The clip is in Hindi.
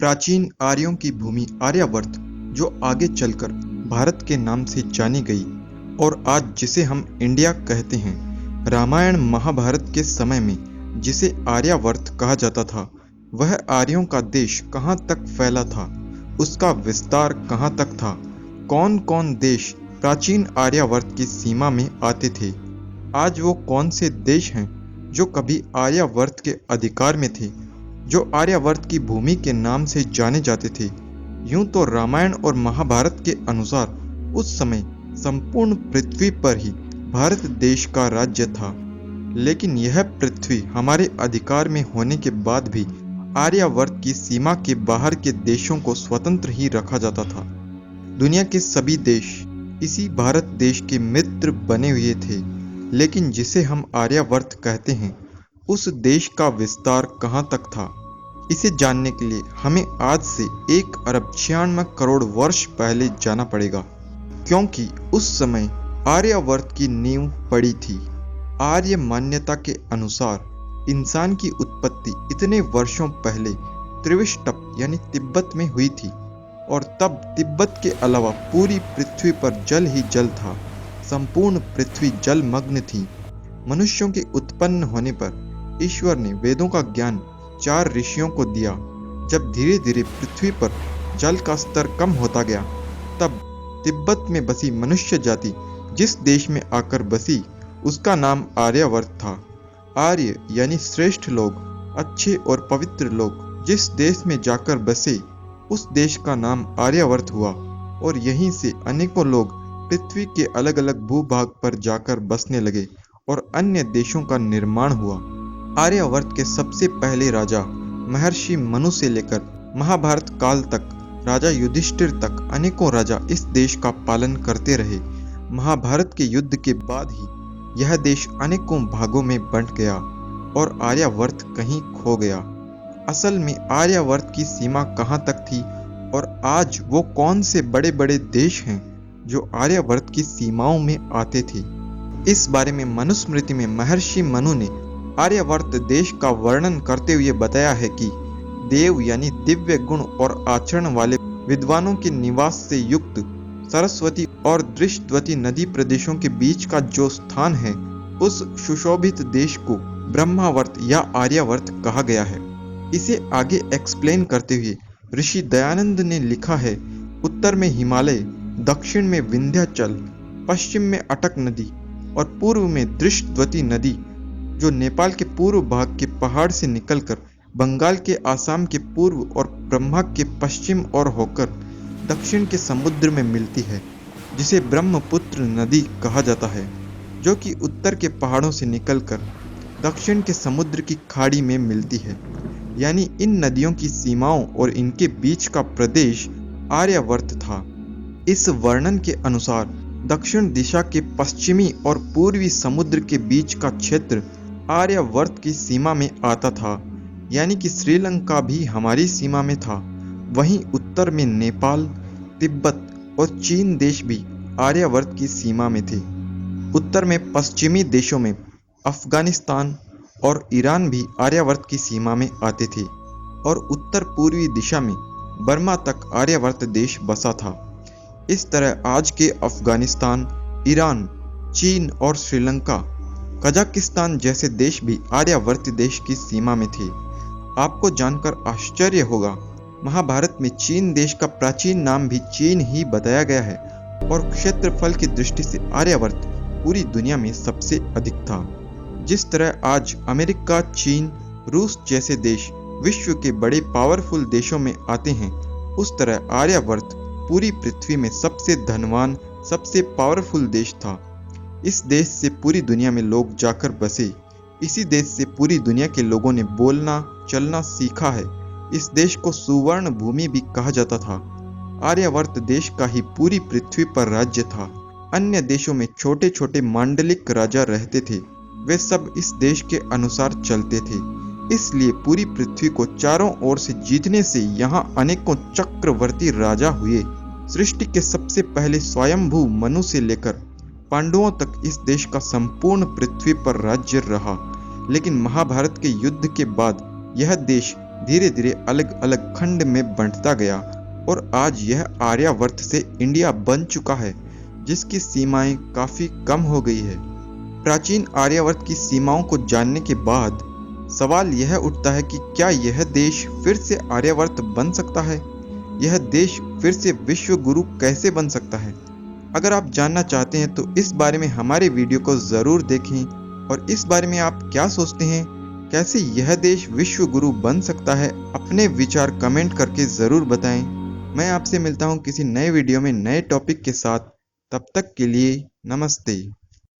प्राचीन आर्यों की भूमि आर्यावर्त, जो आगे चलकर भारत के नाम से जानी गई और आज जिसे हम इंडिया कहते हैं। रामायण महाभारत के समय में जिसे आर्यावर्त कहा जाता था, वह आर्यों का देश कहाँ तक फैला था, उसका विस्तार कहाँ तक था, कौन कौन देश प्राचीन आर्यावर्त की सीमा में आते थे, आज वो कौन से देश हैं जो कभी आर्यावर्त के अधिकार में थे, जो आर्यावर्त की भूमि के नाम से जाने जाते थे। यूं तो रामायण और महाभारत के अनुसार उस समय संपूर्ण पृथ्वी पर ही भारत देश का राज्य था, लेकिन यह पृथ्वी हमारे अधिकार में होने के बाद भी आर्यावर्त की सीमा के बाहर के देशों को स्वतंत्र ही रखा जाता था। दुनिया के सभी देश इसी भारत देश के मित्र बने हुए थे, लेकिन जिसे हम आर्यावर्त कहते हैं, उस देश का विस्तार कहाँ तक था, इसे जानने के लिए हमें आज से 1 अरब 96 करोड़ वर्ष पहले जाना पड़ेगा, क्योंकि उस समय आर्यावर्त की नींव पड़ी थी। आर्य मान्यता के अनुसार इंसान की उत्पत्ति इतने वर्षों पहले त्रिविष्टप यानी तिब्बत में हुई थी, और तब तिब्बत के अलावा पूरी पृथ्वी पर जल ही जल था। संपूर्ण पृथ्वी जलमग्न थी। मनुष्यों के उत्पन्न होने पर ईश्वर ने वेदों का ज्ञान 4 ऋषियों को दिया। जब धीरे धीरे पृथ्वी पर जल का स्तर कम होता गया, तब तिब्बत में बसी मनुष्य जाति जिस देश में आकर बसी, उसका नाम आर्यावर्त था। आर्य यानी श्रेष्ठ लोग, अच्छे और पवित्र लोग जिस देश में जाकर बसे, उस देश का नाम आर्यावर्त हुआ, और यहीं से अनेकों लोग पृथ्वी के अलग अलग भूभाग पर जाकर बसने लगे और अन्य देशों का निर्माण हुआ। आर्यावर्त के सबसे पहले राजा महर्षि मनु से लेकर महाभारत काल तक राजा युधिष्ठिर तक अनेकों राजा इस देश का पालन करते रहे। महाभारत के युद्ध के बाद ही यह देश अनेकों भागों में बंट गया और आर्यावर्त कहीं खो गया। असल में आर्यावर्त की सीमा कहाँ तक थी और आज वो कौन से बड़े बड़े देश हैं जो आर्यावर्त की सीमाओं में आते थे, इस बारे में मनुस्मृति में महर्षि मनु ने आर्यावर्त देश का वर्णन करते हुए बताया है कि देव यानी दिव्य गुण और आचरण वाले विद्वानों के निवास से युक्त सरस्वती और दृष्टवती नदी प्रदेशों के बीच का जो स्थान है, उस सुशोभित देश को ब्रह्मावर्त या आर्यावर्त कहा गया है। इसे आगे एक्सप्लेन करते हुए ऋषि दयानंद ने लिखा है, उत्तर में हिमालय, दक्षिण में विंध्याचल, पश्चिम में अटक नदी और पूर्व में दृष्टवती नदी, जो नेपाल के पूर्व भाग के पहाड़ से निकलकर बंगाल के आसाम के पूर्व और ब्रह्मा के पश्चिम और होकर दक्षिण के समुद्र में मिलती है, जिसे ब्रह्मपुत्र नदी कहा जाता है, जो कि उत्तर के पहाड़ों से निकलकर दक्षिण के समुद्र की खाड़ी में मिलती है। यानी इन नदियों की सीमाओं और इनके बीच का प्रदेश आर्यावर्त था। इस वर्णन के अनुसार दक्षिण दिशा के पश्चिमी और पूर्वी समुद्र के बीच का क्षेत्र आर्यावर्त की सीमा में आता था, यानी कि श्रीलंका भी हमारी सीमा में था। वहीं उत्तर में नेपाल, तिब्बत और चीन देश भी आर्यावर्त की सीमा में थे। उत्तर में पश्चिमी देशों में अफगानिस्तान और ईरान भी आर्यावर्त की सीमा में आते थे, और उत्तर पूर्वी दिशा में बर्मा तक आर्यावर्त देश बसा था। इस तरह आज के अफगानिस्तान, ईरान, चीन और श्रीलंका, कजाकिस्तान जैसे देश भी आर्यावर्त देश की सीमा में थे। आपको जानकर आश्चर्य होगा, महाभारत में चीन देश का प्राचीन नाम भी चीन ही बताया गया है, और क्षेत्रफल की दृष्टि से आर्यावर्त पूरी दुनिया में सबसे अधिक था। जिस तरह आज अमेरिका, चीन, रूस जैसे देश विश्व के बड़े पावरफुल देशों में आते हैं, उस तरह आर्यावर्त पूरी पृथ्वी में सबसे धनवान, सबसे पावरफुल देश था। इस देश से पूरी दुनिया में लोग जाकर बसे। इसी देश से पूरी दुनिया के लोगों ने बोलना चलना सीखा है। इस देश को सुवर्ण भूमि भी कहा जाता था। आर्यावर्त देश का ही पूरी पृथ्वी पर राज्य था। अन्य देशों में छोटे छोटे मांडलिक राजा रहते थे, वे सब इस देश के अनुसार चलते थे। इसलिए पूरी पृथ्वी को चारों ओर से जीतने से यहाँ अनेकों चक्रवर्ती राजा हुए। सृष्टि के सबसे पहले स्वयंभू मनु से लेकर पांडवों तक इस देश का संपूर्ण पृथ्वी पर राज्य रहा, लेकिन महाभारत के युद्ध के बाद यह देश धीरे धीरे अलग अलग खंड में बंटता गया और आज यह आर्यावर्त से इंडिया बन चुका है, जिसकी सीमाएं काफी कम हो गई है। प्राचीन आर्यावर्त की सीमाओं को जानने के बाद सवाल यह उठता है कि क्या यह देश फिर से आर्यावर्त बन सकता है? यह देश फिर से विश्व गुरु कैसे बन सकता है? अगर आप जानना चाहते हैं तो इस बारे में हमारे वीडियो को ज़रूर देखें। और इस बारे में आप क्या सोचते हैं, कैसे यह देश विश्व गुरु बन सकता है? अपने विचार कमेंट करके ज़रूर बताएं। मैं आपसे मिलता हूं किसी नए वीडियो में नए टॉपिक के साथ। तब तक के लिए नमस्ते।